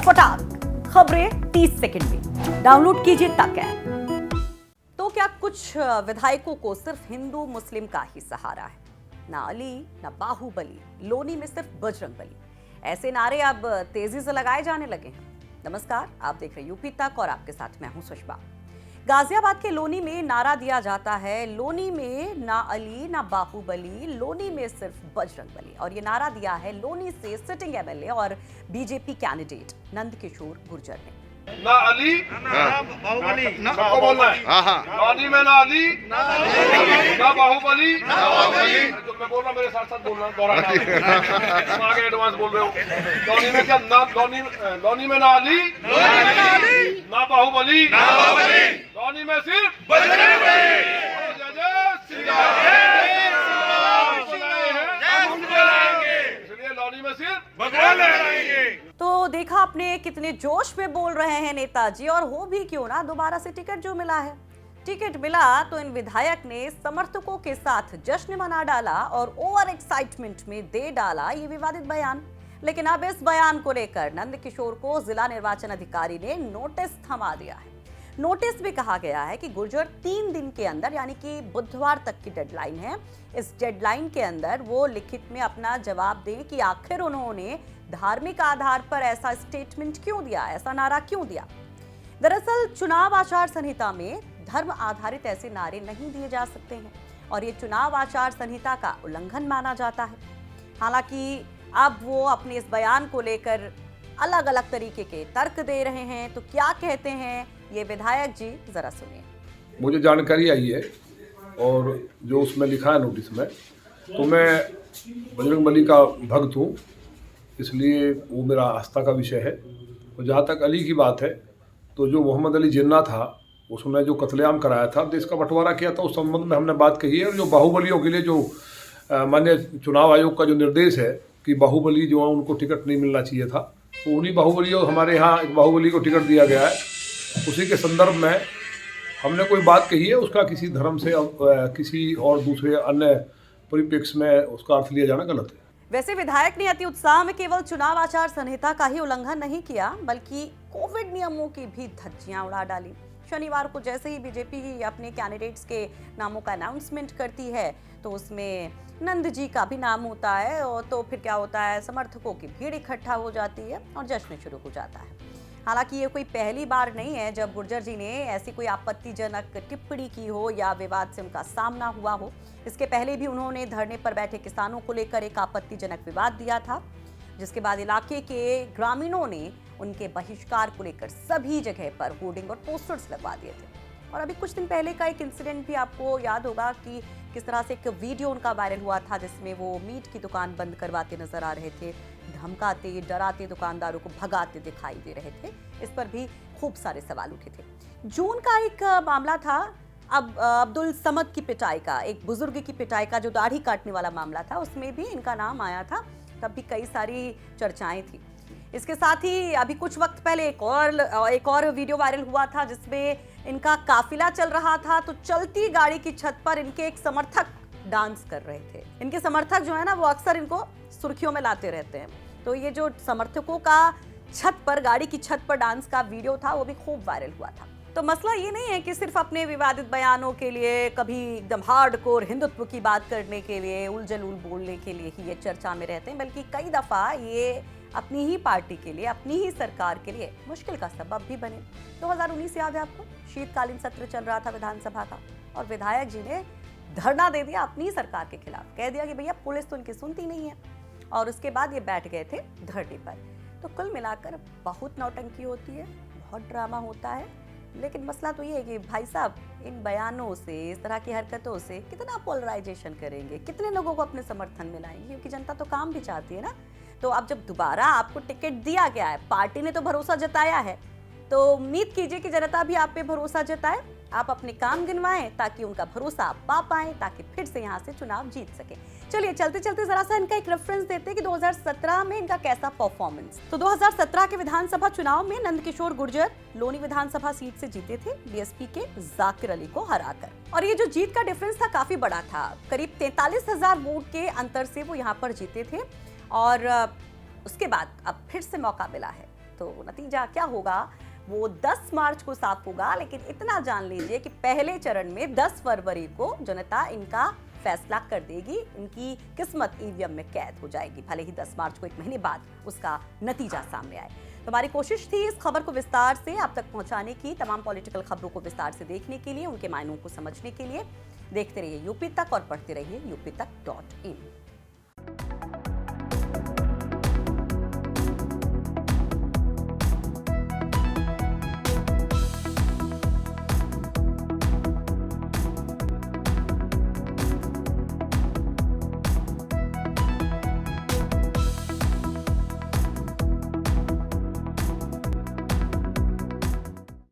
फटाक खबरें 30 सेकंड में डाउनलोड कीजिए तक ऐप। तो क्या कुछ विधायकों को सिर्फ हिंदू मुस्लिम का ही सहारा है? ना अली ना बाहुबली, लोनी में सिर्फ बजरंगबली, ऐसे नारे अब तेजी से लगाए जाने लगे हैं। नमस्कार, आप देख रहे हैं यूपी तक और आपके साथ मैं हूं सुषमा। गाजियाबाद के लोनी में नारा दिया जाता है, लोनी में ना अली ना बाहुबली, लोनी में सिर्फ बजरंगबली। और ये नारा दिया है लोनी से सिटिंग एमएलए और बीजेपी कैंडिडेट नंदकिशोर गुर्जर ने। ना अली ना बाहुबली, सबको बोलना है। लोनी में ना अली ना बाहुबली, जो मैं बोल रहा मेरे साथ साथ बोलना, दोहराना। तुम आगे एडवांस बोल रहे हो। लोनी में क्या ना, लोनी में ना अली ना बाहुबली, लोनी में सिर्फ बजरंगबली। जय जय श्री राम, इसलिए लोनी में सिर्फ भगवान लहराएंगे। तो देखा आपने कितने जोश में बोल रहे हैं नेताजी, और हो भी क्यों ना, दोबारा से टिकट जो मिला है। टिकट मिला तो इन विधायक ने समर्थकों के साथ जश्न मना डाला और ओवर एक्साइटमेंट में दे डाला ये विवादित बयान। लेकिन अब इस बयान को लेकर नंदकिशोर को जिला निर्वाचन अधिकारी ने नोटिस थमा दिया है। नोटिस में कहा गया है कि गुर्जर 3 दिन के अंदर, यानी कि बुधवार तक की डेडलाइन है, इस डेडलाइन के अंदर वो लिखित में अपना जवाब दें कि आखिर उन्होंने धार्मिक आधार पर ऐसा स्टेटमेंट क्यों दिया, ऐसा नारा क्यों दिया। दरअसल चुनाव आचार संहिता में धर्म आधारित ऐसे नारे नहीं दिए जा सकते हैं और ये चुनाव आचार संहिता का उल्लंघन माना जाता है। हालांकि अब वो अपने इस बयान को लेकर अलग अलग तरीके के तर्क दे रहे हैं। तो क्या कहते हैं ये विधायक जी, जरा सुनिए। मुझे जानकारी आई है और जो उसमें लिखा है नोटिस में, तो मैं बजरंगबली का भक्त हूँ, इसलिए वो मेरा आस्था का विषय है। और जहाँ तक अली की बात है, तो जो मोहम्मद अली जिन्ना था, उसने जो कत्लेआम कराया था, देश का बंटवारा किया था, उस संबंध में हमने बात कही है। और जो बाहुबलियों के लिए जो माननीय चुनाव आयोग का जो निर्देश है कि बाहुबली जो है उनको टिकट नहीं मिलना चाहिए था, तो उन्हीं बाहुबलियों, हमारे यहाँ एक बाहुबली को टिकट दिया गया है। उसी के संदर्भ में हमने कोई बात कही है, उसका किसी धर्म से किसी और दूसरे अन्य परिप्रेक्ष्य में उसका अर्थ लिया जाना गलत है। वैसे विधायक ने अति उत्साह में केवल चुनाव आचार संहिता का ही उल्लंघन नहीं किया, बल्कि कोविड नियमों की भी धज्जियां उड़ा डाली। शनिवार को जैसे ही बीजेपी अपने कैंडिडेट्स के नामों का अनाउंसमेंट करती है, तो उसमें नंद जी का भी नाम होता है, और तो फिर क्या होता है, समर्थकों की भीड़ इकट्ठा हो जाती है और जश्न शुरू हो जाता है। हालांकि ये कोई पहली बार नहीं है जब गुर्जर जी ने ऐसी कोई आपत्तिजनक टिप्पणी की हो या विवाद से उनका सामना हुआ हो। इसके पहले भी उन्होंने धरने पर बैठे किसानों को लेकर एक आपत्तिजनक विवाद दिया था, जिसके बाद इलाके के ग्रामीणों ने उनके बहिष्कार को लेकर सभी जगह पर होर्डिंग और पोस्टर्स लगवा दिए थे। और अभी कुछ दिन पहले का एक इंसिडेंट भी आपको याद होगा कि किस तरह से एक वीडियो उनका वायरल हुआ था, जिसमें वो मीट की दुकान बंद करवाते नजर आ रहे थे, धमकाते डराते दुकानदारों को भगाते दिखाई दे रहे थे। इस पर भी खूब सारे सवाल उठे थे। जून का एक मामला था, अब अब्दुल समद की पिटाई का, एक बुजुर्ग की पिटाई का, जो दाढ़ी काटने वाला मामला था, उसमें भी इनका नाम आया था। तब भी कई सारी चर्चाएं थी। इसके साथ ही अभी कुछ वक्त पहले एक और वीडियो वायरल हुआ था, जिसमें इनका काफिला चल रहा था, तो चलती गाड़ी की छत पर इनके एक समर्थक डांस कर रहे थे। इनके समर्थक जो है ना, वो अक्सर इनको सुर्खियों में लाते रहते हैं। तो ये जो समर्थकों का छत पर, गाड़ी की छत पर डांस का वीडियो था, वो भी खूब वायरल हुआ था। तो मसला ये नहीं है कि सिर्फ अपने विवादित बयानों के लिए, कभी एकदम हार्डकोर हिंदुत्व की बात करने के लिए, उलझुल बोलने के लिए ही ये चर्चा में रहते हैं, बल्कि कई दफा ये अपनी ही पार्टी के लिए, अपनी ही सरकार के लिए मुश्किल का सबब भी बने। 2019 याद है आपको, शीतकालीन सत्र चल रहा था विधानसभा का, और विधायक जी ने धरना दे दिया अपनी ही सरकार के खिलाफ। कह दिया कि भैया पुलिस तो उनकी सुनती नहीं है, और उसके बाद ये बैठ गए थे धरने पर। तो कुल मिलाकर बहुत नौटंकी होती है, बहुत ड्रामा होता है। लेकिन मसला तो ये है कि भाई साहब, इन बयानों से, इस तरह की हरकतों से कितना पोलराइजेशन करेंगे, कितने लोगों को अपने समर्थन में लाएंगे, क्योंकि जनता तो काम भी चाहती है ना। तो अब जब दोबारा आपको टिकट दिया गया है, पार्टी ने तो भरोसा जताया है, तो उम्मीद कीजिए कि जनता भी आप पे भरोसा जताए, आप अपने काम गिनवाएं, ताकि उनका भरोसा आप पा पाएं, ताकि फिर से यहाँ से चुनाव जीत सके। चलिए चलते चलते जरा सा इनका एक रेफरेंस देते हैं कि 2017 में इनका कैसा परफॉर्मेंस। तो 2017 के विधानसभा चुनाव में नंदकिशोर गुर्जर लोनी विधानसभा सीट से जीते थे, बीएसपी के जाकिर अली को हराकर। और ये जो जीत का डिफरेंस था काफी बड़ा था, करीब 43,000 वोट के अंतर से वो यहाँ पर जीते थे। और उसके बाद अब फिर से मौका मिला है, तो नतीजा क्या होगा वो 10 मार्च को साफ होगा। लेकिन इतना जान लीजिए कि पहले चरण में 10 फरवरी को जनता इनका फैसला कर देगी, इनकी किस्मत ईवीएम में कैद हो जाएगी, भले ही 10 मार्च को 1 महीने बाद उसका नतीजा सामने आए। तो हमारी कोशिश थी इस खबर को विस्तार से आप तक पहुंचाने की, तमाम पॉलिटिकल खबरों को विस्तार से देखने के लिए, उनके मायनों को समझने के लिए। देखते रहिए यूपी तक और पढ़ते रहिए UP तक.in।